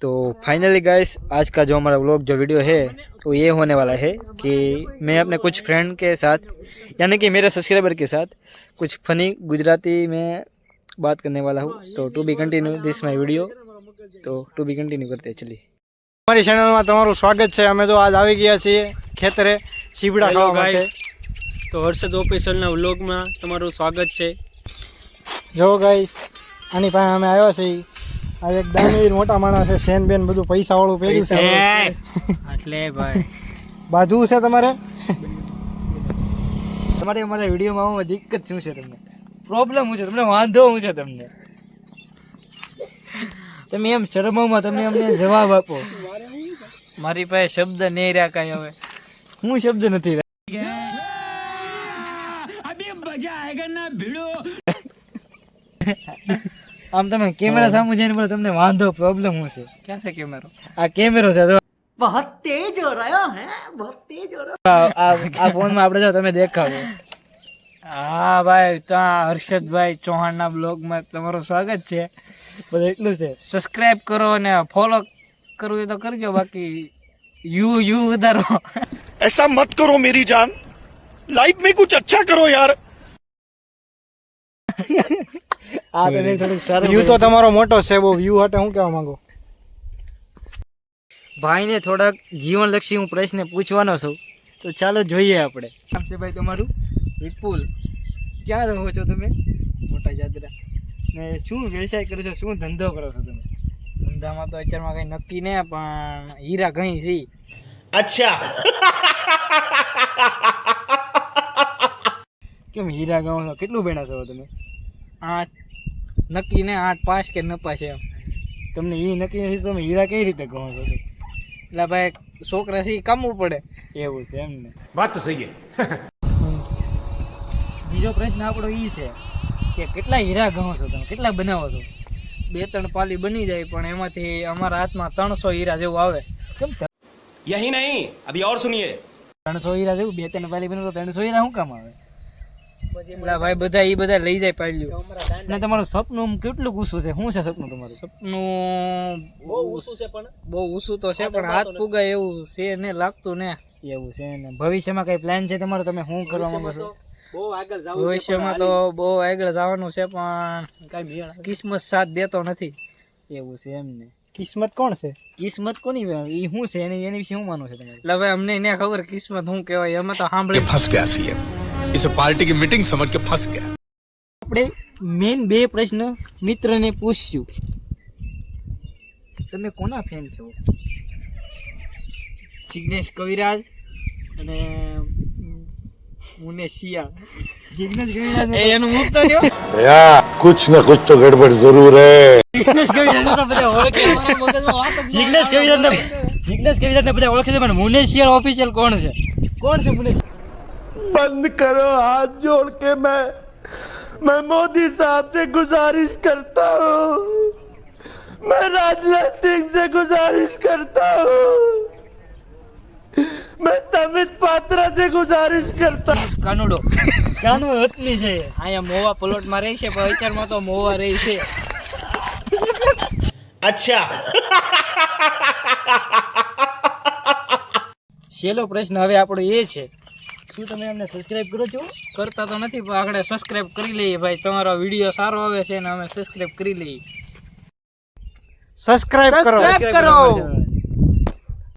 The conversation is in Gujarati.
तो फाइनली गाइस आज का जो हमारा व्लॉग जो वीडियो है वो ये होने वाला है कि मैं अपने कुछ फ्रेंड के साथ यानी कि मेरे सब्सक्राइबर के साथ कुछ फनी गुजराती में बात करने वाला हूँ। तो to be continue this my video. तो टू बी कंटिन्यू करते हैं, चलिए। हमारी चैनल में તમારું સ્વાગત છે। અમે તો આજ આવી ગયા છીએ ખેતરે સીબડા ખાવા માટે। તો હર્ષદ ઓફિશિયલના વ્લોગમાં તમારું સ્વાગત છે। જો ગાઈસ આની પાસે અમે આવ્યા છીએ। આ એક દાનવીર મોટા માણસ છે, સેન બેન બધું પૈસા વાળું પહેર્યું છે એટલે ભાઈ બાજુ છે તમારે તમારે અમારા વિડીયોમાં આમાં દિક્કત શું છે, તમને પ્રોબ્લેમ શું છે, તમને વાંધો શું છે, તમને તમે એમ શરમોમાં તમે અમને જવાબ આપો। મારી પાસે શબ્દ નહીં રહ્યા કાંઈ। હવે હું શબ્દ નથી આમ તમે કેમેરા સામે જઈને બોલો, તમને વાંધો પ્રોબ્લેમ શું છે? ક્યાં છે કેમેરો? આ કેમેરો છે, बहुत तेज हो रहा है, बहुत तेज हो रहा આ ફોનમાં આપણે જો તમે દેખાડો। હા ભાઈ, ત્યાં હર્ષદભાઈ ચૌહાણના બ્લોગમાં તમારું સ્વાગત છે। બધું એટલું છે। સબસ્ક્રાઇબ કરો અને ફોલો કરવું હોય તો કરજો, બાકી યુ વધારો। ऐसा मत करो मेरी जान, लाइफ में कुछ अच्छा करो यार। આ તમે થોડુંક સારું વ્યૂ તો તમારો મોટો છે, બહુ વ્યૂ હટે હું કહેવા માંગુ। ભાઈને થોડાક જીવનલક્ષી હું પ્રશ્ન પૂછવાનો છું, તો ચાલો જોઈએ આપણે। નામ છે ભાઈ તમારું? વિપુલ। ક્યાં રહો છો તમે? મોટા જાદરા। ને શું વ્યવસાય કરો છો, શું ધંધો કરો છો તમે? ધંધામાં તો અત્યારમાં કંઈ નક્કી નહીં, પણ હીરા ઘણી છે। अच्छा કેમ હીરા ગાઓ છો? કેટલું ભણ્યા છો તમે? 8 નક્કી ને 8 પાસ કે નપાસ છે એમ। તમને એ નક્કી નથી, તમે હીરા કઈ રીતે કહો છો? એટલે ભાઈ છોકરા છે કામવું પડે। એવું છે એમ ને? बात तो सही है। બીજો પ્રશ્ન આપણો એ છે કે કેટલા હીરા ગણો છો તમે, કેટલા બનાવો છો? 2-3 પાલી બની જાય, પણ એમાંથી અમારા હાથમાં 300 હીરા જેવું આવે। કેમ यही नहीं, अभी और सुनिए। 300 હીરા જેવું? 2-3 પાલી બને તો 300 હીરા શું કામ આવે? એટલે ભાઈ બધા એ બધા લઈ જાય પાલ્યું। ને તમારું સપનું કેટલું ઊંચું છે? શું છે સપનું તમારું? સપનું બહુ ઊંચું છે, પણ બહુ ઊંચું તો છે, પણ હાથ પુગાય એવું છે ને લાગતું ને। એવું છે ને? ભવિષ્યમાં કઈ પ્લાન છે તમારો? તમે શું કરવા માંગો છો? ભવિષ્યમાં તો બહુ આગળ જવાનું છે, પણ કઈ કિસ્મત સાથ દેતો નથી। એવું છે એમ ને? કિસ્મત કોણ છે? કિસ્મત કોની એ શું છે? એની વિશે શું માનવું છે તમારે? એટલે હવે અમને એને ખબર કિસ્મત શું કહેવાય, અમે તો સાંભળી। फंस गया सीएम, इसे पार्टी की मीटिंग समझ के फंस गया। આપણે મેન 2 પ્રશ્ન મિત્રને પૂછશું। તમે કોના ફેન છો? જિગ્નેશ કવિરાજ અને મુનેશ શિયા। જિગ્નેશ કવિરાજ એનું મુક્ત લ્યો। या कुछ न कुछ तो गड़बड़ जरूर है। જિગ્નેશ કવિરાજ તો બધા ઓળખે, જિગ્નેશ કવિરાજ ને બધા ઓળખે છે, પણ મુનેશ શિયા ઓફિશિયલ કોણ છે? કોણ છે મુનેશ? बंद करो हाथ जोड़ के मैं मोदी साहब से गुजारिश करता हूँ, मैं राजनाथ सिंह से गुजारिश करता हूँ, मैं समित पात्रा से गुजारिश करता हूँ। કાનુડો કાનો હતની છે। અહીંયા મોવા પ્લોટમાં રહી છે, પણ અત્યારમાં તો મોવા રહી છે। अच्छा છેલ્લો પ્રશ્ન હવે આપણો એ છે, શું તમે અમને સબસ્ક્રાઇબ કરો છો? કરતા તો નથી, પણ આપણે સબસ્ક્રાઇબ કરી લઈએ ભાઈ। તમારો વિડીયો સારો આવે છે ને અમે સબસ્ક્રાઇબ કરી લઈએ। સબસ્ક્રાઇબ કરો। સબસ્ક્રાઇબ કરો।